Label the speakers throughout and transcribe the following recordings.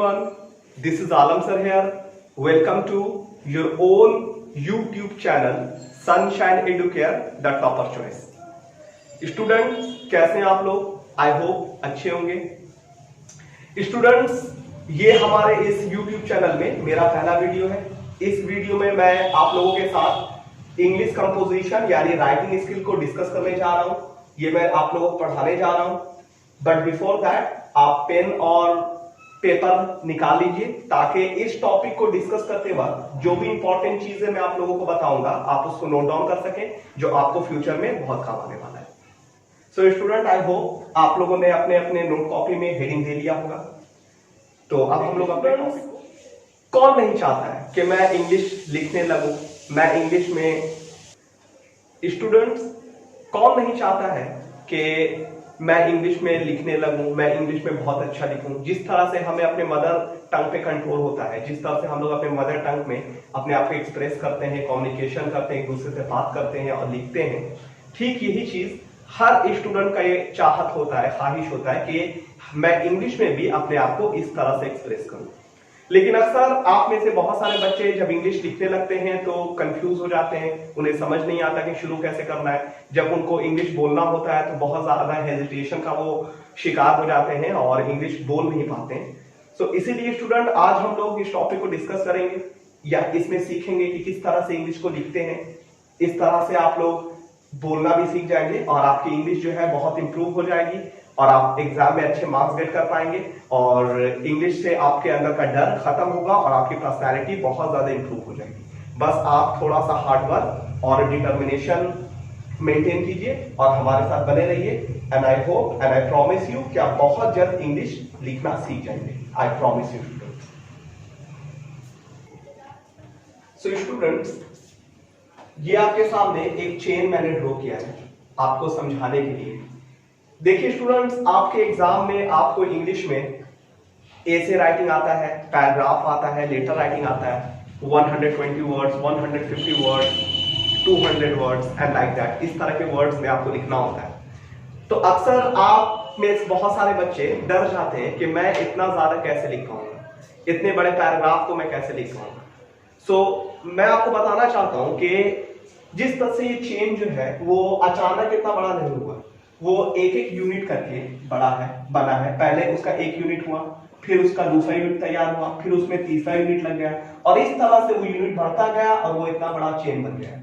Speaker 1: everyone, this is Alam sir here. Welcome to your own YouTube channel Sunshine Educare, the topper choice. Students कैसे हैं आप लोग? I hope अच्छे होंगे। Students ये हमारे इस YouTube चैनल में मेरा पहला वीडियो है। इस वीडियो में मैं आप लोगों के साथ इंग्लिश कंपोजिशन यानी राइटिंग स्किल को डिस्कस करने जा रहा हूं। ये मैं आप लोगों को पढ़ाने जा रहा हूं। बट बिफोर दैट आप पेन और पेपर निकाल लीजिए ताकि इस टॉपिक को डिस्कस करते वक्त जो भी इंपॉर्टेंट चीजें मैं आप लोगों को बताऊंगा आप उसको नोट डाउन कर सकें, जो आपको फ्यूचर में बहुत काम आने वाला है। सो स्टूडेंट, आई होप आप लोगों ने अपने अपने नोट कॉपी में हेडिंग दे लिया होगा। तो अब हम लोग अपने टॉपिक, कौन नहीं चाहता है कि मैं इंग्लिश लिखने लगूं, मैं इंग्लिश में, स्टूडेंट्स कौन नहीं चाहता है कि मैं इंग्लिश में लिखने लगूं, मैं इंग्लिश में बहुत अच्छा लिखूं। जिस तरह से हमें अपने मदर टंग पे कंट्रोल होता है, जिस तरह से हम लोग अपने मदर टंग में अपने आप को एक्सप्रेस करते हैं, कम्युनिकेशन करते हैं, एक दूसरे से बात करते हैं और लिखते हैं, ठीक यही चीज हर स्टूडेंट का ये चाहत होता है, ख्वाहिश होता है कि मैं इंग्लिश में भी अपने आप को इस तरह से एक्सप्रेस करूं। लेकिन अक्सर आप में से बहुत सारे बच्चे जब इंग्लिश लिखने लगते हैं तो कंफ्यूज हो जाते हैं, उन्हें समझ नहीं आता कि शुरू कैसे करना है। जब उनको इंग्लिश बोलना होता है तो बहुत ज्यादा हेजिटेशन का वो शिकार हो जाते हैं और इंग्लिश बोल नहीं पाते हैं। सो इसीलिए स्टूडेंट आज हम लोग इस टॉपिक को डिस्कस करेंगे या इसमें सीखेंगे कि किस तरह से इंग्लिश को लिखते हैं। इस तरह से आप लोग बोलना भी सीख जाएंगे और आपकी इंग्लिश जो है बहुत इंप्रूव हो जाएगी और आप एग्जाम में अच्छे मार्क्स गेट कर पाएंगे और इंग्लिश से आपके अंदर का डर खत्म होगा और आपकी पर्सनैलिटी बहुत ज्यादा इंप्रूव हो जाएगी। बस आप थोड़ा सा हार्ड वर्क और डिटर्मिनेशन मेंटेन कीजिए और हमारे साथ बने रहिए। And I hope and I promise you कि आप बहुत जल्द इंग्लिश लिखना सीख जाएंगे। I promise you students. So students, ये आपके सामने एक चेन मैंने ड्रॉ किया है आपको समझाने के लिए। देखिए स्टूडेंट्स, आपके एग्जाम में आपको इंग्लिश में ऐसे राइटिंग आता है, पैराग्राफ आता है, लेटर राइटिंग आता है, 120 words, 150 words, 200 words and like that. इस तरह के वर्ड्स में आपको लिखना होता है। तो अक्सर आप में बहुत सारे बच्चे डर जाते हैं कि मैं इतना ज्यादा कैसे लिख पाऊंगा, इतने बड़े पैराग्राफ को मैं कैसे लिख पाऊंगा। मैं आपको बताना चाहता हूं कि जिस तरह से ये चेन जो है वो अचानक इतना बड़ा नहीं हुआ, वो एक एक यूनिट करके बना है। पहले उसका एक यूनिट हुआ, फिर उसका दूसरा यूनिट तैयार हुआ, फिर उसमें तीसरा यूनिट लग गया और इस तरह से वो यूनिट बढ़ता गया और वो इतना बड़ा चेन बन गया।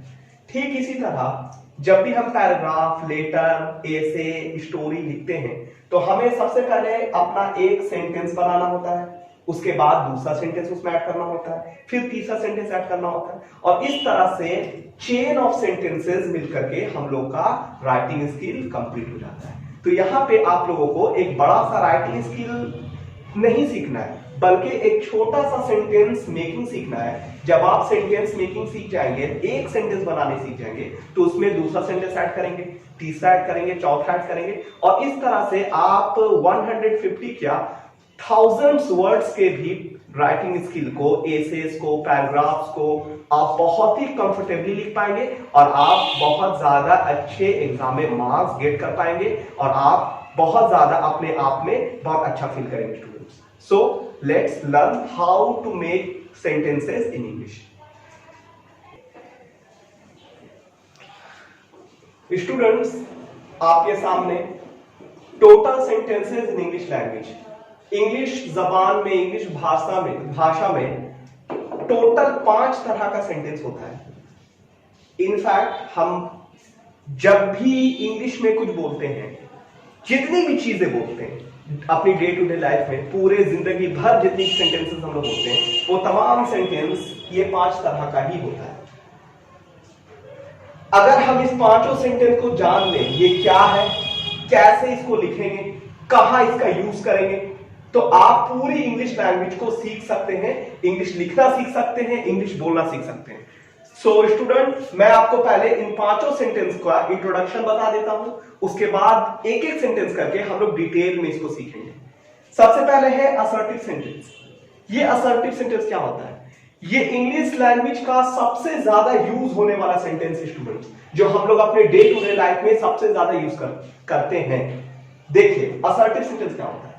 Speaker 1: ठीक इसी तरह जब भी हम पैराग्राफ, लेटर, एसे, स्टोरी लिखते हैं तो हमें सबसे पहले अपना एक सेंटेंस बनाना होता है, उसके बाद दूसरा सेंटेंस उसमें ऐड करना होता है, फिर तीसरा सेंटेंस ऐड करना होता है और इस तरह से चेन ऑफ सेंटेंसेस मिलकर के हम लोग का राइटिंग स्किल कंप्लीट हो जाता है। तो यहाँ पे आप लोगों को एक बड़ा सा राइटिंग स्किल नहीं सीखना है बल्कि एक छोटा सा सेंटेंस मेकिंग सीखना है। जब आप सेंटेंस मेकिंग सीख जाएंगे, एक सेंटेंस बनाने सीख जाएंगे तो उसमें दूसरा सेंटेंस ऐड करेंगे, तीसरा ऐड करेंगे, चौथा ऐड करेंगे और इस तरह से आप 150 क्या thousands वर्ड्स के भी राइटिंग स्किल को, एसेस को, पैराग्राफ्स को आप बहुत ही कंफर्टेबली लिख पाएंगे और आप बहुत ज्यादा अच्छे एग्जाम में मार्क्स गेट कर पाएंगे और आप बहुत ज्यादा अपने आप में बहुत अच्छा फील करेंगे students. So let's learn how to make sentences in English. Students, आपके सामने total sentences in English language, English जबान में, इंग्लिश भाषा में टोटल 5 तरह का सेंटेंस होता है। इनफैक्ट हम जब भी इंग्लिश में कुछ बोलते हैं, जितनी भी चीजें बोलते हैं अपनी डे टू डे लाइफ में, पूरे जिंदगी भर जितनी सेंटेंसेस हम लोग बोलते हैं वो तमाम सेंटेंस ये 5 तरह का ही होता है। अगर हम इस पांचों सेंटेंस को जान लें ये क्या है, कैसे इसको लिखेंगे, कहां इसका यूज करेंगे, तो आप पूरी इंग्लिश लैंग्वेज को सीख सकते हैं, इंग्लिश लिखना सीख सकते हैं, इंग्लिश बोलना सीख सकते हैं। सो स्टूडेंट, मैं आपको पहले इन पांचों सेंटेंस का इंट्रोडक्शन बता देता हूं, उसके बाद एक एक सेंटेंस करके हम लोग डिटेल में इसको सीखेंगे। सबसे पहले है असर्टिव सेंटेंस। ये असर्टिव सेंटेंस क्या होता है? ये इंग्लिश लैंग्वेज का सबसे ज्यादा यूज होने वाला सेंटेंस है स्टूडेंट्स, जो हम लोग अपने डे टू डे लाइफ में सबसे ज्यादा यूज करते हैं। देखिए असर्टिव सेंटेंस क्या होता है।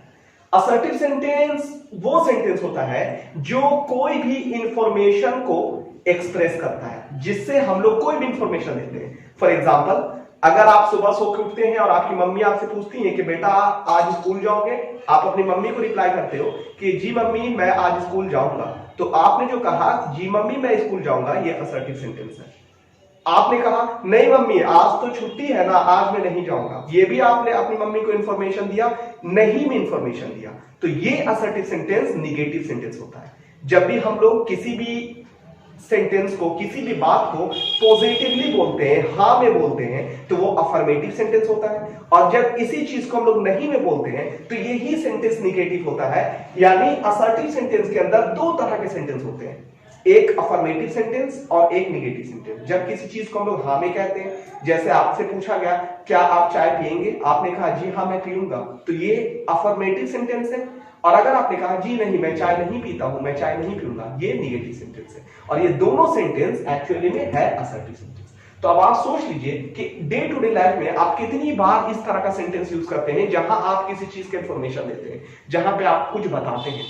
Speaker 1: असर्टिव सेंटेंस वो सेंटेंस होता है जो कोई भी इंफॉर्मेशन को एक्सप्रेस करता है, जिससे हम लोग कोई भी इंफॉर्मेशन देते हैं। फॉर एग्जाम्पल, अगर आप सुबह सो के उठते हैं और आपकी मम्मी आपसे पूछती है कि बेटा आज स्कूल जाओगे, आप अपनी मम्मी को रिप्लाई करते हो कि जी मम्मी मैं आज स्कूल जाऊंगा, तो आपने जो कहा जी मम्मी मैं स्कूल जाऊंगा, ये असर्टिव सेंटेंस है। आपने कहा नहीं मम्मी आज तो छुट्टी है ना, आज मैं नहीं जाऊंगा, ये भी आपने अपनी मम्मी को इंफॉर्मेशन दिया, नहीं में इंफॉर्मेशन दिया, तो ये असर्टिव सेंटेंस निगेटिव सेंटेंस होता है। जब भी हम लोग किसी भी सेंटेंस को, किसी भी बात को पॉजिटिवली बोलते हैं, हाँ में बोलते हैं, तो वो अफर्मेटिव सेंटेंस होता है। और जब इसी चीज को हम लोग नहीं में बोलते हैं तो यही सेंटेंस निगेटिव होता है। यानी असर्टिव सेंटेंस के अंदर दो तरह के सेंटेंस होते हैं, एक अफर्मेटिव सेंटेंस और एक निगेटिव सेंटेंस। जब किसी चीज को हम लोग हाँ में कहते हैं, जैसे आपसे पूछा गया क्या आप चाय पियेंगे, आपने कहा जी हाँ मैं पीऊंगा, तो ये अफर्मेटिव सेंटेंस है। और अगर आपने कहा जी नहीं मैं चाय नहीं पीता हूं, मैं चाय नहीं पीऊंगा, ये निगेटिव सेंटेंस है। और ये दोनों सेंटेंस एक्चुअली में है असर्टिव सेंटेंस। तो अब आप सोच लीजिए कि डे टू डे लाइफ में आप कितनी बार इस तरह का सेंटेंस यूज करते हैं, जहां आप किसी चीज की इंफॉर्मेशन देते हैं, जहां पे आप कुछ बताते हैं।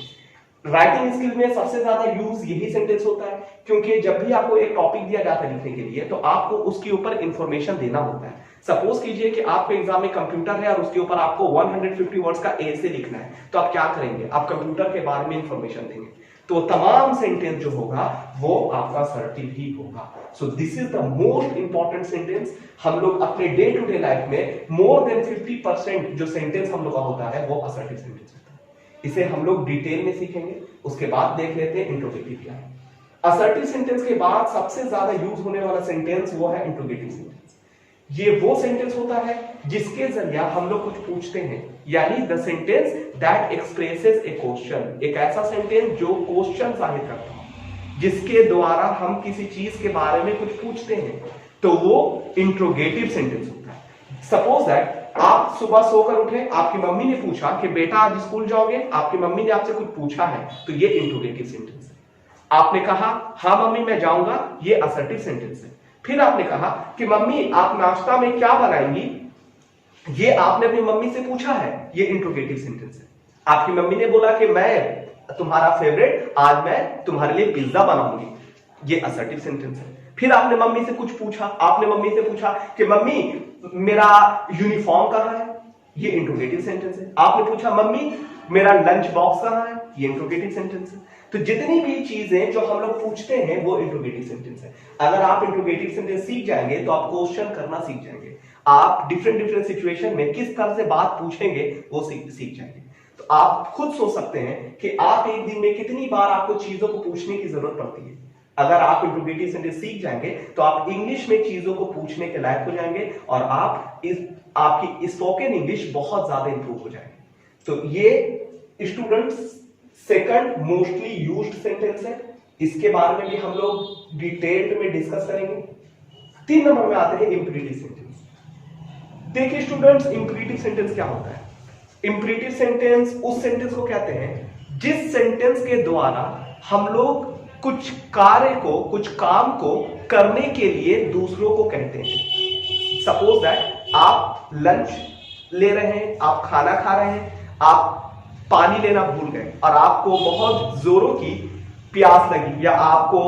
Speaker 1: राइटिंग स्किल में सबसे ज्यादा यूज यही सेंटेंस होता है, क्योंकि जब भी आपको एक टॉपिक दिया जाता है लिखने के लिए, तो आपको उसके ऊपर इंफॉर्मेशन देना होता है। सपोज कीजिए कि आपके एग्जाम में कंप्यूटर है और उसके ऊपर आपको 150 वर्ड्स का एसे लिखना है, तो आप क्या करेंगे, आप कंप्यूटर के बारे में इंफॉर्मेशन देंगे, तो तमाम सेंटेंस जो होगा वो आपका असर्टिव ही होगा। So this is the most important sentence. हम लोग अपने डे टू डे लाइफ में मोर देन 50% जो सेंटेंस हम लोग का होता है वो असर्टिव सेंटेंस होता है। इसे हम लोग डिटेल में सीखेंगे, उसके बाद देख लेते हैं इंट्रोगेटिव क्या है। असर्टिव सेंटेंस के बाद सबसे ज्यादा यूज होने वाला सेंटेंस वो है इंट्रोगेटिव सेंटेंस। ये वो सेंटेंस होता है जिसके जरिए हम लोग कुछ पूछते हैं, यानी the sentence that expresses A question. एक ऐसा सेंटेंस जो क्वेश्चन जाहिर करता है, जिसके द्वारा हम किसी चीज के बारे में कुछ पूछते हैं, तो वो इंट्रोगेटिव सेंटेंस होता है। सपोज दैट आप सुबह सोकर उठे, आपकी मम्मी ने पूछा कि बेटा आज स्कूल जाओगे, आपकी मम्मी ने आपसे कुछ पूछा है, तो ये इंट्रोगेटिव सेंटेंस है। आपने कहा हाँ मम्मी मैं जाऊंगा, ये असर्टिव सेंटेंस है। फिर आपने कहा कि मम्मी आप नाश्ता में क्या बनाएंगी, ये आपने अपनी मम्मी से पूछा है, ये इंट्रोगेटिव सेंटेंस है। आपकी मम्मी ने बोला कि मैं तुम्हारा फेवरेट, आज मैं तुम्हारे लिए पिज्जा बनाऊंगी, ये असर्टिव सेंटेंस है। फिर आपने मम्मी से कुछ पूछा, आपने मम्मी से पूछा कि मम्मी मेरा यूनिफॉर्म कहां है, ये इंट्रोगेटिव सेंटेंस है। आपने पूछा मम्मी मेरा लंच बॉक्स कहां है, ये इंट्रोगेटिव सेंटेंस है। तो जितनी भी चीजें जो हम लोग पूछते हैं वो इंट्रोगेटिव सेंटेंस है। अगर आप इंट्रोगेटिव सेंटेंस सीख जाएंगे तो आप क्वेश्चन करना सीख जाएंगे, आप डिफरेंट सिचुएशन में किस तरह से बात पूछेंगे वो सीख जाएंगे। तो आप खुद सोच सकते हैं कि आप एक दिन में कितनी बार आपको चीजों को पूछने की जरूरत पड़ती है। अगर आप इंट्रोगेटिव सेंटेंस सीख जाएंगे तो आप इंग्लिश में चीजों को पूछने के लायक हो जाएंगे और आपकी स्पोकन इंग्लिश बहुत ज्यादा इंप्रूव हो जाएगी। तो ये students second mostly used sentence है, इसके बारे में भी हम लोग डिटेल्ड में डिस्कस करेंगे। 3 नंबर में आते हैं इंपरेटिव सेंटेंस। देखिए स्टूडेंट्स, इंपरेटिव सेंटेंस क्या होता है? इंपरेटिव सेंटेंस उस सेंटेंस को कहते हैं जिस सेंटेंस के द्वारा हम लोग कुछ कार्य को, कुछ काम को करने के लिए दूसरों को कहते हैं। सपोज दैट आप लंच ले रहे हैं, आप खाना खा रहे हैं, आप पानी लेना भूल गए और आपको बहुत जोरों की प्यास लगी या आपको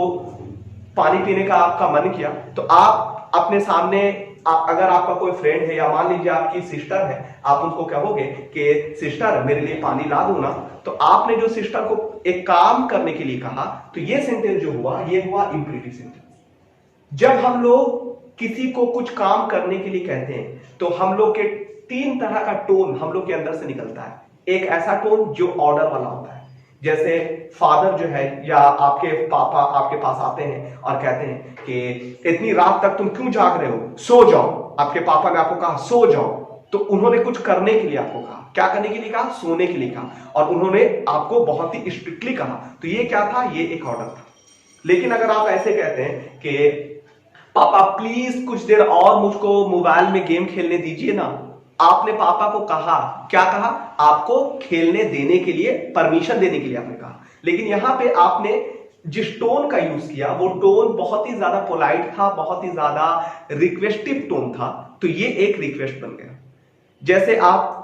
Speaker 1: पानी पीने का आपका मन किया, तो आप अपने सामने अगर आपका कोई फ्रेंड है या मान लीजिए आपकी सिस्टर है, आप उनको कहोगे कि सिस्टर मेरे लिए पानी ला दो ना, तो आपने जो सिस्टर को एक काम करने के लिए कहा, तो ये सेंटेंस जो हुआ ये हुआ इंपरेटिव सेंटेंस। जब हम लोग किसी को कुछ काम करने के लिए कहते हैं तो हम लोग के 3 तरह का टोन हम लोग के अंदर से निकलता है। एक ऐसा टोन जो ऑर्डर वाला होता है, जैसे फादर जो है या आपके पापा आपके पास आते हैं और कहते हैं कि इतनी रात तक तुम क्यों जाग रहे हो, सो जाओ। आपके पापा ने आपको कहा सो जाओ, तो उन्होंने कुछ करने के लिए आपको कहा, क्या करने के लिए कहा? सोने के लिए कहा, और उन्होंने आपको बहुत ही स्ट्रिक्टली कहा, तो ये क्या था? ये एक ऑर्डर था। लेकिन अगर आप ऐसे कहते हैं कि पापा प्लीज कुछ देर और मुझको मोबाइल में गेम खेलने दीजिए ना, आपने पापा को कहा, क्या कहा? आपको खेलने देने के लिए, परमिशन देने के लिए आपने कहा। लेकिन यहां पे आपने जिस टोन का यूज किया वो टोन बहुत ही ज्यादा पोलाइट था, बहुत ही ज्यादा रिक्वेस्टिव टोन था, तो ये एक रिक्वेस्ट बन गया। जैसे आप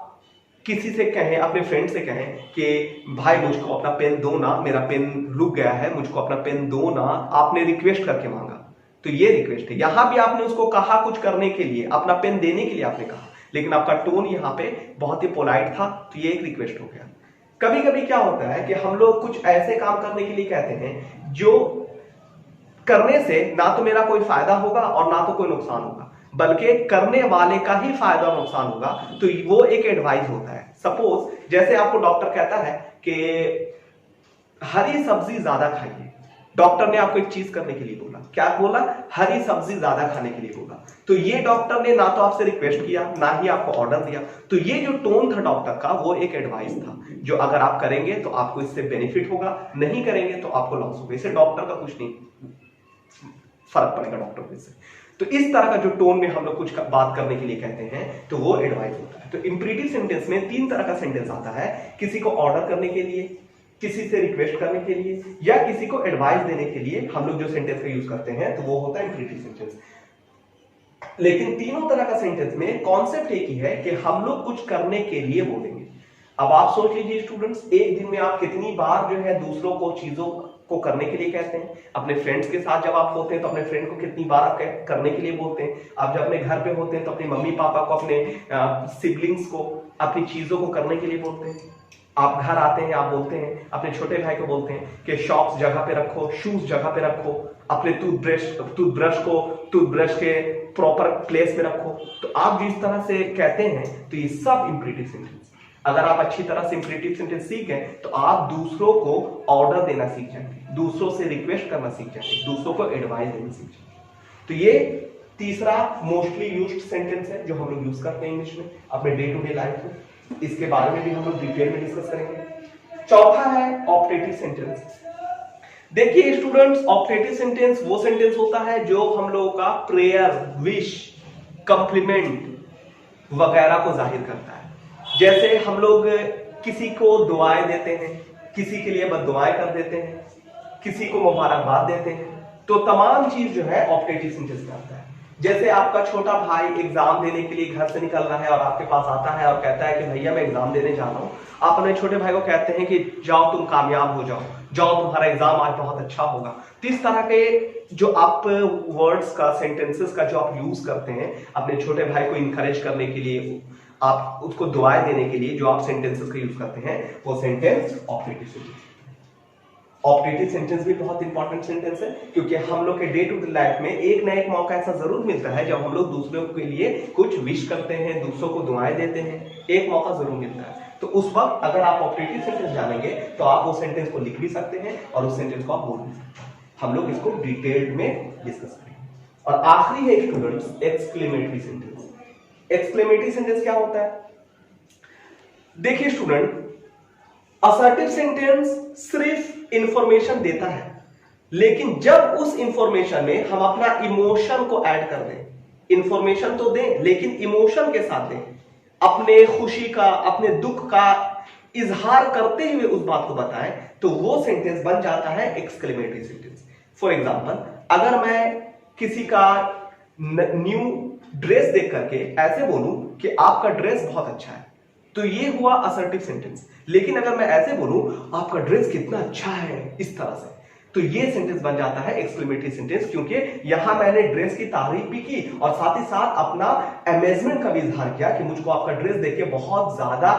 Speaker 1: किसी से कहें, अपने फ्रेंड से कहें कि भाई मुझको अपना पेन दो ना, मेरा पेन रुक गया है, मुझको अपना पेन दो ना, आपने रिक्वेस्ट करके मांगा, तो ये रिक्वेस्ट है। यहां भी आपने उसको कहा कुछ करने के लिए, अपना पेन देने के लिए आपने कहा, लेकिन आपका टोन यहाँ पे बहुत ही पोलाइट था, तो ये एक रिक्वेस्ट हो गया। कभी कभी क्या होता है कि हम लोग कुछ ऐसे काम करने के लिए कहते हैं जो करने से ना तो मेरा कोई फायदा होगा और ना तो कोई नुकसान होगा, बल्कि करने वाले का ही फायदा और नुकसान होगा, तो वो एक एडवाइस होता है। सपोज जैसे आपको डॉक्टर कहता है कि हरी सब्जी ज्यादा खाइए, डॉक्टर ने आपको एक चीज करने के लिए बोला, क्या बोला? हरी सब्जी ज्यादा खाने के लिए बोला। तो ये डॉक्टर ने ना तो आपसे रिक्वेस्ट किया, ना ही आपको ऑर्डर दिया, तो ये जो टोन था डॉक्टर का, वो एक एडवाइस था, जो अगर आप करेंगे तो आपको इससे बेनिफिट होगा, नहीं करेंगे तो आपको लॉस होगा। इससे डॉक्टर का कुछ नहीं फर्क पड़ेगा डॉक्टर को इससे। तो इस तरह का जो टोन में हम लोग कुछ बात करने के लिए कहते हैं, तो वो एडवाइस होता है। तो इंपरेटिव सेंटेंस में 3 तरह का सेंटेंस आता है, किसी को ऑर्डर करने के लिए, किसी से रिक्वेस्ट करने के लिए, या किसी को एडवाइस देने के लिए हम लोग जो सेंटेंस का यूज करते हैं, तो वो होता है इंपरेटिव सेंटेंस। लेकिन तीनों तरह का सेंटेंस में कॉन्सेप्ट एक ही है कि हम लोग कुछ करने के लिए बोलेंगे। अब आप सोच लीजिए स्टूडेंट्स, एक दिन में आप कितनी बार जो है दूसरों को चीजों को करने के लिए कहते हैं। अपने फ्रेंड्स के साथ जब आप होते हैं तो अपने फ्रेंड को कितनी बार आप करने के लिए बोलते हैं। आप जब अपने घर पे होते हैं तो अपने मम्मी पापा को, अपने सिबलिंग्स को अपनी चीजों को करने के लिए बोलते हैं। आप घर आते हैं, आप बोलते हैं, अपने छोटे भाई को बोलते हैं कि शॉक्स जगह पे रखो, शूज जगह पे रखो, अपने टूथब्रश के प्रॉपर प्लेस में रखो। तो आप जिस तरह से कहते हैं, तो ये सब इंपरेटिव सेंटेंस। अगर आप अच्छी तरह से इंपरेटिव सेंटेंस सीखें तो आप दूसरों को ऑर्डर देना सीख जाएंगे, दूसरों से रिक्वेस्ट करना सीख जाएंगे, दूसरों को एडवाइस देना सीख जाएंगे। तो ये तीसरा मोस्टली यूज्ड सेंटेंस है जो हम लोग यूज करते हैं इंग्लिश में अपने डे टू डे लाइफ में। इसके बारे में भी हम लोग डिटेल में डिस्कस करेंगे। चौथा है ऑप्टेटिव सेंटेंस। देखिए स्टूडेंट्स, ऑप्टेटिव सेंटेंस वो सेंटेंस होता है जो हम लोगों का प्रेयर, विश, कंप्लीमेंट वगैरह को जाहिर करता है। जैसे हम लोग किसी को दुआएं देते हैं, किसी के लिए बद्दुआएं कर देते हैं, किसी को मुबारकबाद देते हैं, तो तमाम चीज जो है ऑप्टेटिव सेंटेंस में आता है। जैसे आपका छोटा भाई एग्जाम देने के लिए घर से निकल रहा है और आपके पास आता है और कहता है कि भैया मैं एग्जाम देने जा रहा हूं। आप अपने छोटे भाई को कहते हैं कि जाओ तुम कामयाब हो जाओ, जाओ तुम्हारा एग्जाम आज बहुत अच्छा होगा। तो इस तरह के जो आप वर्ड्स का, सेंटेंसेस का जो आप यूज करते हैं अपने छोटे भाई को इंकरेज करने के लिए, आप उसको दुआएं देने के लिए जो आप सेंटेंसेस का यूज करते हैं, वो sentence optative sentence. Optative sentence भी बहुत इंपॉर्टेंट सेंटेंस है, क्योंकि हम लोग के डे टू डे लाइफ में एक ना एक मौका ऐसा जरूर मिलता है जब हम लोग दूसरों के लिए कुछ विश करते हैं, दूसरों को दुआएं देते हैं, एक मौका जरूर मिलता है। तो उस वक्त अगर आप ऑप्टेटिव सेंटेंस जानेंगे तो आप उस सेंटेंस को लिख भी सकते हैं और उस सेंटेंस को आप बोल भी सकते हैं। हम लोग इसको डिटेल में डिस्कस करेंगे। और आखिरी है students exclamatory sentence. Exclamatory sentence क्या होता है? देखिए स्टूडेंट, असर्टिव सेंटेंस सिर्फ इंफॉर्मेशन देता है, लेकिन जब उस इंफॉर्मेशन में हम अपना इमोशन को ऐड कर दें, इंफॉर्मेशन तो दें लेकिन इमोशन के साथ दें, अपने खुशी का, अपने दुख का इजहार करते हुए उस बात को बताएं, तो वो सेंटेंस बन जाता है एक्सक्लेमेटरी सेंटेंस। फॉर एग्जांपल, अगर मैं किसी का न्यू ड्रेस देख करके ऐसे बोलूं कि आपका ड्रेस बहुत अच्छा है, तो ये हुआ असर्टिव सेंटेंस। लेकिन अगर मैं ऐसे बोलूं आपका ड्रेस कितना अच्छा है इस तरह से, तो ये सेंटेंस बन जाता है एक्सक्लेमेटरी सेंटेंस, क्योंकि यहां मैंने ड्रेस की तारीफ भी की और साथ ही साथ अपना अमेजमेंट का भी इजहार किया कि मुझको आपका ड्रेस देख के बहुत ज्यादा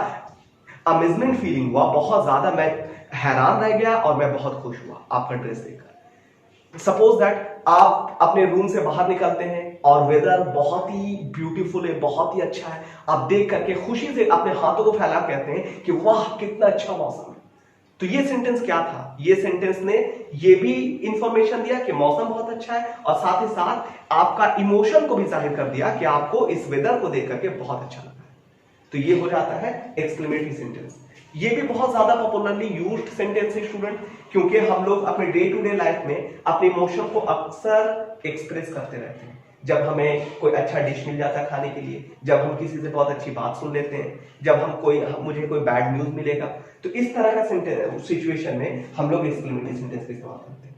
Speaker 1: अमेजमेंट फीलिंग हुआ, बहुत ज्यादा मैं हैरान रह गया और मैं बहुत खुश हुआ आपका ड्रेस देखकर। सपोज दैट आप अपने रूम से बाहर निकलते हैं और वेदर बहुत ही ब्यूटीफुल है, बहुत ही अच्छा है, आप देख करके खुशी से अपने हाथों को फैला कहते हैं कि वाह कितना अच्छा मौसम है। तो ये सेंटेंस क्या था? ये सेंटेंस ने ये भी इंफॉर्मेशन दिया कि मौसम बहुत अच्छा है और साथ ही साथ आपका इमोशन को भी जाहिर कर दिया कि आपको इस वेदर को देख करके बहुत अच्छा लगा है। तो ये हो जाता है एक्सक्लेमेटरी सेंटेंस। ये भी बहुत ज्यादा पॉपुलरली यूज्ड सेंटेंस है स्टूडेंट, क्योंकि हम लोग अपने डे टू डे लाइफ में अपने इमोशन को अक्सर एक्सप्रेस करते रहते हैं। जब हमें कोई अच्छा डिश मिल जाता है खाने के लिए, जब हम किसी से बहुत अच्छी बात सुन लेते हैं, जब मुझे कोई बैड न्यूज मिलेगा, तो इस तरह का सिचुएशन में हम लोग एक्सक्लेमेटरी सेंटेंस का इस्तेमाल करते हैं।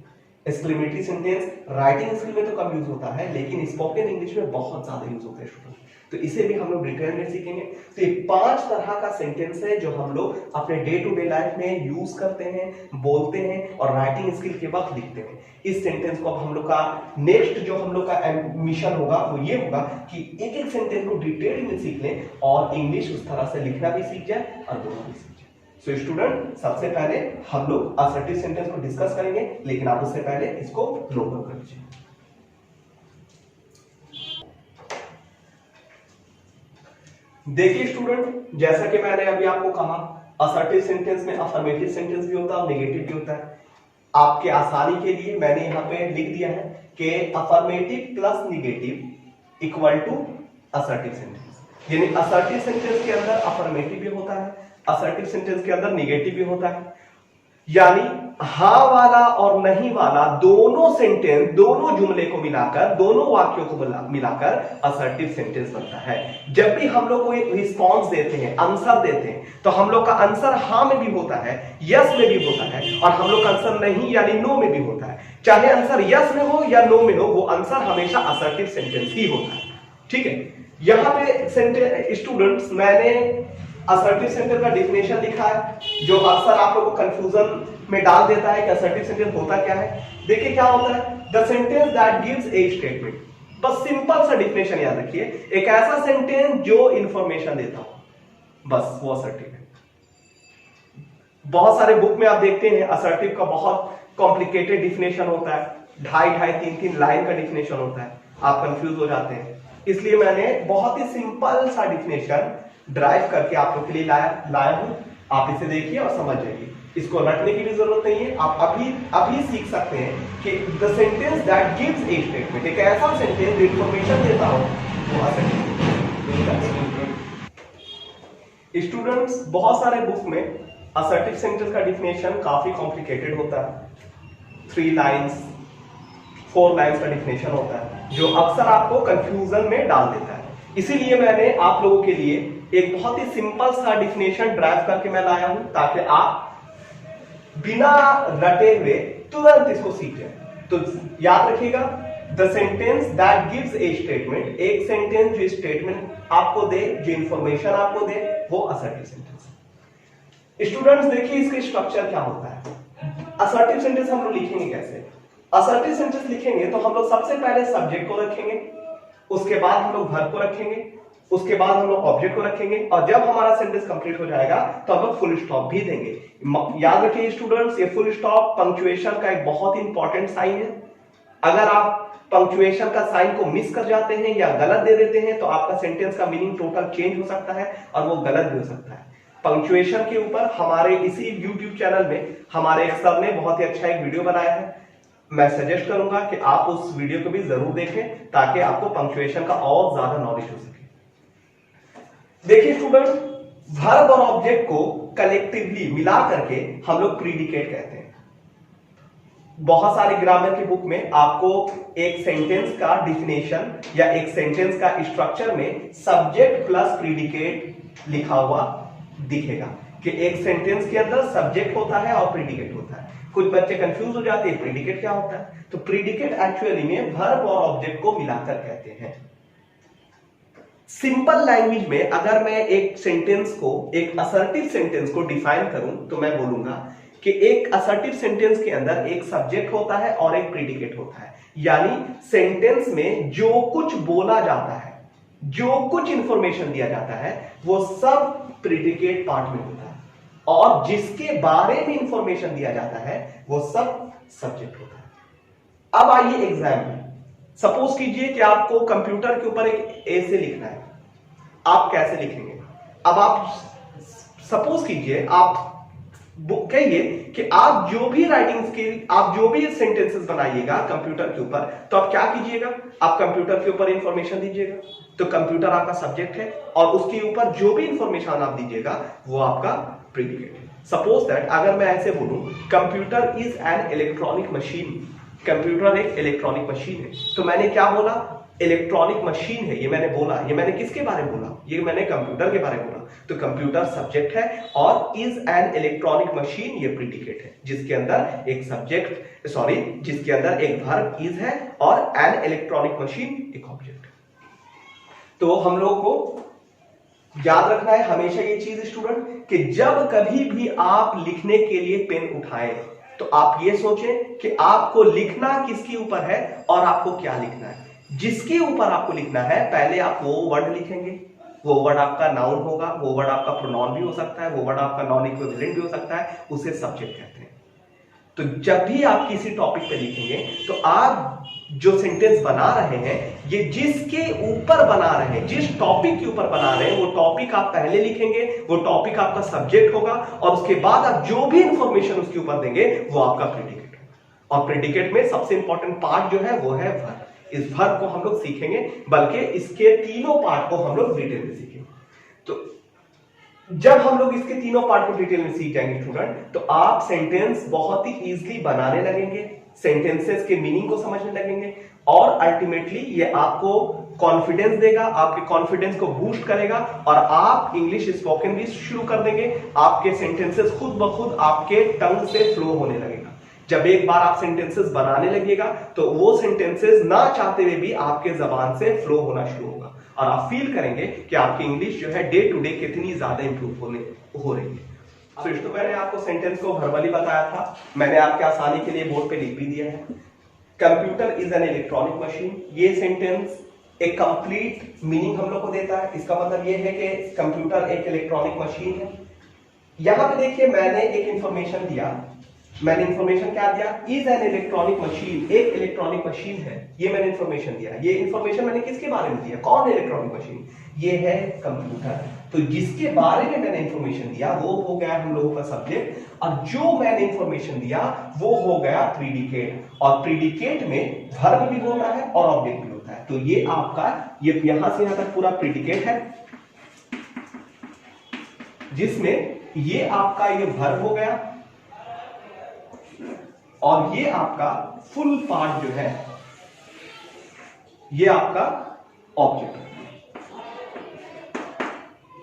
Speaker 1: एक्सक्लेमेटरी सेंटेंस राइटिंग स्किल में तो कम यूज होता है, लेकिन स्पोकन इंग्लिश में बहुत ज्यादा यूज होता है स्टूडेंट। तो इसे भी हम लोग डिटेल में सीखेंगे। तो ये 5 तरह का सेंटेंस है जो हम लोग अपने डे टू डे लाइफ में यूज करते हैं, बोलते हैं और राइटिंग स्किल के वक्त लिखते हैं। इस सेंटेंस को अब हम लोग का नेक्स्ट जो हम लोग का मिशन होगा वो ये होगा कि एक एक सेंटेंस को डिटेल में सीख लें और इंग्लिश उस तरह से लिखना भी सीख जाए और बोलना भी सीख जाए। सो स्टूडेंट, सबसे पहले हम लोग असर्टिव सेंटेंस को डिस्कस करेंगे, लेकिन आप उससे पहले इसको नोट डाउन कर लीजिए। देखिए स्टूडेंट, जैसा कि मैंने अभी आपको कहा, असर्टिव सेंटेंस में अफर्मेटिव सेंटेंस भी होता है और नेगेटिव भी होता है। आपके आसानी के लिए मैंने यहां पे लिख दिया है कि affirmative plus negative equal to assertive sentence, यानी असर्टिव सेंटेंस के अंदर अफर्मेटिव भी होता है, असर्टिव सेंटेंस के अंदर नेगेटिव भी होता है। यानी हाँ वाला और नहीं वाला दोनों सेंटेंस, दोनों जुमले को मिलाकर, दोनों वाक्यों को मिलाकर असर्टिव सेंटेंस बनता है। जब भी हम लोग को एक रिस्पॉन्स देते हैं, आंसर देते हैं, तो हम लोग का आंसर हाँ में भी होता है, यस में भी होता है, और हम लोग का आंसर नहीं यानी नो में भी होता है। चाहे आंसर यस में हो या नो में हो, वो आंसर हमेशा असर्टिव सेंटेंस ही होता है। ठीक है, यहां पे स्टूडेंट्स मैंने असर्टिव सेंटेंस का डिफिनेशन लिखा है जो अक्सर आप लोगों को कंफ्यूजन में डाल देता है कि असर्टिव सेंटेंस होता क्या है। देखिए क्या होता है, the sentence that gives A statement. बस सिंपल सा डिफिनेशन याद रखिए, एक ऐसा सेंटेंस जो इंफॉर्मेशन देता हो, बस वो असर्टिव है। बहुत सारे बुक में आप देखते हैं असर्टिव का बहुत कॉम्प्लिकेटेड डिफिनेशन होता है, 2.5-3 लाइन का डिफिनेशन होता है, आप कंफ्यूज हो जाते हैं। इसलिए मैंने बहुत ही सिंपल सा डिफिनेशन ड्राइव करके आप लोग के लिए लाया हूं। आप इसे देखिए और समझ जाइए, इसको रटने की भी जरूरत नहीं है। आप अभी सीख सकते हैं कि the sentence that gives A statement, एक ऐसा सेंटेंस जो इंफॉर्मेशन देता हो वो असर्टिव। स्टूडेंट्स, बहुत सारे बुक में असर्टिव सेंटेंस का डिफिनेशन काफी कॉम्प्लिकेटेड होता है, 3 लाइन्स 4 लाइन्स का डिफिनेशन होता है जो अक्सर आपको कंफ्यूजन में डाल देता है। इसीलिए मैंने आप लोगों के लिए एक बहुत ही सिंपल सा डिफिनेशन ड्राइव करके मैं लाया हूं, ताकि आप बिना रटे हुए तुरंत इसको सीख जाए। तो याद रखिएगा, the sentence that gives A statement, एक सेंटेंस जो स्टेटमेंट आपको दे, जो इंफॉर्मेशन आपको दे, वो असर्टिव सेंटेंस है। स्टूडेंट्स देखिए इसका स्ट्रक्चर क्या होता है। असर्टिव सेंटेंस हम लोग लिखेंगे कैसे? असर्टिव सेंटेंस लिखेंगे तो हम लोग सबसे पहले सब्जेक्ट को रखेंगे, उसके बाद हम लोग वर्ब को रखेंगे, उसके बाद हम लोग ऑब्जेक्ट को रखेंगे, और जब हमारा सेंटेंस कंप्लीट हो जाएगा तो हम लोग फुल स्टॉप भी देंगे। याद रखिए स्टूडेंट्स, ये फुल स्टॉप पंक्चुएशन का एक बहुत इंपॉर्टेंट साइन है। अगर आप पंक्चुएशन का साइन को मिस कर जाते हैं या गलत दे देते हैं तो आपका सेंटेंस का मीनिंग टोटल चेंज हो सकता है और वो गलत भी हो सकता है। पंक्चुएशन के ऊपर हमारे इसी YouTube चैनल में हमारे एक सर ने बहुत ही अच्छा एक वीडियो बनाया है। मैं सजेस्ट करूंगा कि आप उस वीडियो को भी जरूर देखें ताकि आपको पंक्चुएशन का और ज्यादा नॉलेज हो सके। देखिए स्टूडेंट, वर्ब और ऑब्जेक्ट को कलेक्टिवली मिला करके हम लोग प्रीडिकेट कहते हैं। बहुत सारी ग्रामर की बुक में आपको एक सेंटेंस का डिफिनेशन या एक सेंटेंस का स्ट्रक्चर में सब्जेक्ट प्लस प्रीडिकेट लिखा हुआ दिखेगा कि एक सेंटेंस के अंदर सब्जेक्ट होता है और प्रीडिकेट होता है। कुछ बच्चे कंफ्यूज हो जाते हैं प्रीडिकेट क्या होता है। तो प्रीडिकेट एक्चुअली में वर्ब और ऑब्जेक्ट को मिलाकर कहते हैं। सिंपल लैंग्वेज में अगर मैं एक सेंटेंस को, एक असर्टिव सेंटेंस को डिफाइन करूं तो मैं बोलूंगा कि एक असर्टिव सेंटेंस के अंदर एक सब्जेक्ट होता है और एक प्रीडिकेट होता है। यानी सेंटेंस में जो कुछ बोला जाता है, जो कुछ इंफॉर्मेशन दिया जाता है, वो सब प्रीडिकेट पार्ट में होता है, और जिसके बारे में इंफॉर्मेशन दिया जाता है वो सब सब्जेक्ट होता है। अब आइए एग्जाम्पल, सपोज कीजिए कि आपको कंप्यूटर के ऊपर एक ऐसे लिखना है, आप कैसे लिखेंगे? अब आप सपोज कीजिए, आप कहिए कि आप जो भी राइटिंग स्किल, आप जो भी सेंटेंसेस बनाइएगा कंप्यूटर के ऊपर, तो आप क्या कीजिएगा? आप कंप्यूटर के ऊपर इंफॉर्मेशन दीजिएगा। तो कंप्यूटर आपका सब्जेक्ट है और उसके ऊपर जो भी इंफॉर्मेशन आप दीजिएगा वो आपका प्रीडिकेट है। सपोज दैट अगर मैं ऐसे बोलूं, computer is an electronic machine, computer एक इलेक्ट्रॉनिक मशीन है, तो मैंने क्या बोला? इलेक्ट्रॉनिक मशीन है। ये मैंने बोला, ये मैंने किसके बारे में बोला? ये मैंने कंप्यूटर के बारे में बोला। तो कंप्यूटर सब्जेक्ट है और इज एन इलेक्ट्रॉनिक मशीन ये प्रीडिकेट है, जिसके अंदर एक सब्जेक्ट, सॉरी, जिसके अंदर एक वर्ब इज है और एन इलेक्ट्रॉनिक मशीन एक ऑब्जेक्ट है। तो हम लोगों को याद रखना है हमेशा ये चीज स्टूडेंट कि जब कभी भी आप लिखने के लिए पेन उठाएं तो आप ये सोचें कि आपको लिखना किसके ऊपर है और आपको क्या लिखना है। जिसके ऊपर आपको लिखना है पहले आप वो वर्ड लिखेंगे, वो वर्ड आपका नाउन होगा, वो वर्ड आपका प्रोनाउन भी हो सकता है, वो वर्ड आपका नॉन इक्विवेलेंट भी हो सकता है, उसे सब्जेक्ट कहते हैं। तो जब भी आप किसी टॉपिक पे लिखेंगे तो आप जो सेंटेंस बना रहे हैं ये जिसके ऊपर बना रहे हैं, जिस टॉपिक के ऊपर बना रहे हैं वो टॉपिक आप पहले लिखेंगे, वो टॉपिक आपका सब्जेक्ट होगा और उसके बाद आप जो भी इंफॉर्मेशन उसके ऊपर देंगे वो आपका प्रेडिकेट होगा। और प्रेडिकेट में सबसे इंपॉर्टेंट पार्ट जो है वो है वर्ब। इस वर्ब को हम लोग सीखेंगे, बल्कि इसके तीनों पार्ट को हम लोग डिटेल में सीखेंगे। तो जब हम लोग इसके तीनों पार्ट को डिटेल में सीख जाएंगे स्टूडेंट तो आप सेंटेंस बहुत ही इजीली बनाने लगेंगे, सेंटेंसेस के मीनिंग को समझने लगेंगे और अल्टीमेटली ये आपको कॉन्फिडेंस देगा, आपके कॉन्फिडेंस को बूस्ट करेगा और आप इंग्लिश स्पोकन भी शुरू कर देंगे। आपके सेंटेंसेस खुद ब खुद आपके टंग से फ्लो होने लगेगा। जब एक बार आप सेंटेंसेस बनाने लगेगा तो वो सेंटेंसेस ना चाहते हुए भी आपके जबान से फ्लो होना शुरू होगा और आप फील करेंगे कि आपकी इंग्लिश जो है डे टू डे कितनी ज्यादा इंप्रूव हो रही है। तो इसको मैंने आपको सेंटेंस को वर्बली बताया था, मैंने आपके आसानी के लिए बोर्ड पे लिख भी दिया है। Computer is an electronic machine, ये सेंटेंस एक कंप्लीट मीनिंग हम लोग को देता है। इसका मतलब ये है कि कंप्यूटर एक इलेक्ट्रॉनिक मशीन है। यहां पे देखिए मैंने एक इंफॉर्मेशन दिया, मैंने इंफॉर्मेशन क्या दिया, इज एन इलेक्ट्रॉनिक मशीन, एक इलेक्ट्रॉनिक मशीन है, ये मैंने इंफॉर्मेशन दिया। ये इंफॉर्मेशन मैंने किसके बारे में दिया, कौन है इलेक्ट्रॉनिक मशीन, ये है कंप्यूटर। तो जिसके बारे में मैंने इंफॉर्मेशन दिया वो हो गया हम लोगों का सब्जेक्ट और जो मैंने इंफॉर्मेशन दिया वो हो गया प्रीडिकेट। और प्रीडिकेट में वर्ब भी होता है और ऑब्जेक्ट भी होता है। तो ये आपका ये यहां से यहां तक पूरा प्रीडिकेट है, जिसमें ये आपका ये वर्ब हो गया और ये आपका फुल पार्ट जो है ये आपका ऑब्जेक्ट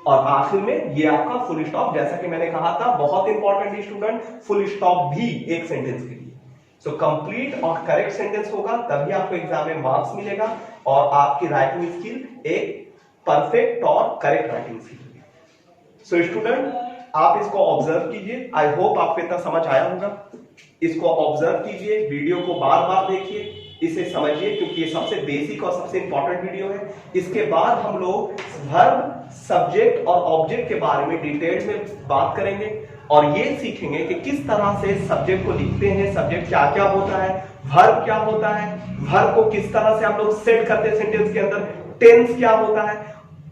Speaker 1: और आखिर में ये आपका फुल स्टॉप। जैसा कि मैंने कहा था बहुत इंपॉर्टेंट स्टूडेंट, फुल स्टॉप भी एक सेंटेंस के लिए। सो कंप्लीट और करेक्ट सेंटेंस होगा तभी आपको एग्जाम में मार्क्स मिलेगा और आपकी राइटिंग स्किल एक परफेक्ट और करेक्ट राइटिंग स्किल होगी। सो स्टूडेंट आप इसको ऑब्जर्व कीजिए, आई होप आपको इतना समझ आया होगा। इसको ऑब्जर्व कीजिए, वीडियो को बार बार देखिए, इसे समझिए क्योंकि ये सबसे बेसिक और सबसे इंपॉर्टेंट वीडियो है। इसके बाद हम लोग वर्ब, सब्जेक्ट और ऑब्जेक्ट के बारे में डिटेल में बात करेंगे और ये सीखेंगे कि किस तरह से सब्जेक्ट को लिखते हैं, सब्जेक्ट क्या क्या होता है, वर्ब क्या होता है, वर्ब को किस तरह से हम लोग सेट करते हैं सेंटेंस के अंदर, टेंस क्या होता है।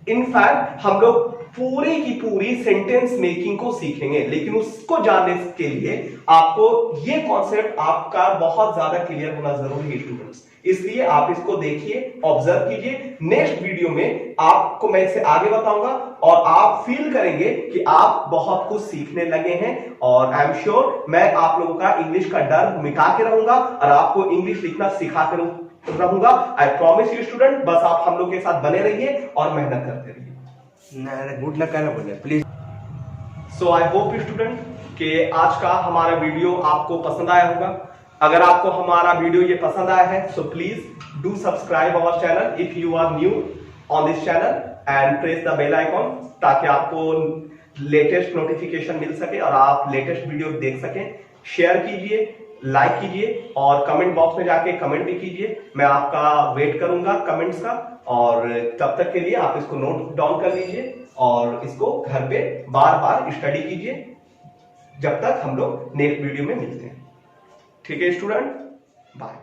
Speaker 1: इनफैक्ट हम लोग पूरी की पूरी सेंटेंस मेकिंग को सीखेंगे, लेकिन उसको जानने के लिए आपको ये कॉन्सेप्ट आपका बहुत ज्यादा क्लियर होना जरूरी है स्टूडेंट्स। इसलिए आप इसको देखिए, ऑब्जर्व कीजिए। नेक्स्ट वीडियो में आपको मैं इसे आगे बताऊंगा और आप फील करेंगे कि आप बहुत कुछ सीखने लगे हैं और आई एम श्योर मैं आप लोगों का इंग्लिश का डर मिटा के रहूंगा और आपको इंग्लिश लिखना सिखा के रहूंगा। आई प्रॉमिस यू स्टूडेंट, बस आप हम लोग के साथ बने रहिए और मेहनत करते रहिए।
Speaker 2: गुड लक कहना बोले please.
Speaker 1: So I hope student कि आज का हमारा वीडियो आपको पसंद आया होगा। अगर आपको हमारा वीडियो ये पसंद आया है so please do subscribe our channel if you are new on this channel and press the bell icon ताकि आपको लेटेस्ट नोटिफिकेशन मिल सके और आप लेटेस्ट वीडियो देख सकें। शेयर कीजिए, लाइक कीजिए और कमेंट बॉक्स में जाके कमेंट भी कीजिए। मैं आपका वेट करूंगा कमेंट्स का और तब तक के लिए आप इसको नोट डाउन कर लीजिए और इसको घर पे बार बार स्टडी कीजिए जब तक हम लोग नेक्स्ट वीडियो में मिलते हैं। ठीक है स्टूडेंट, बाय।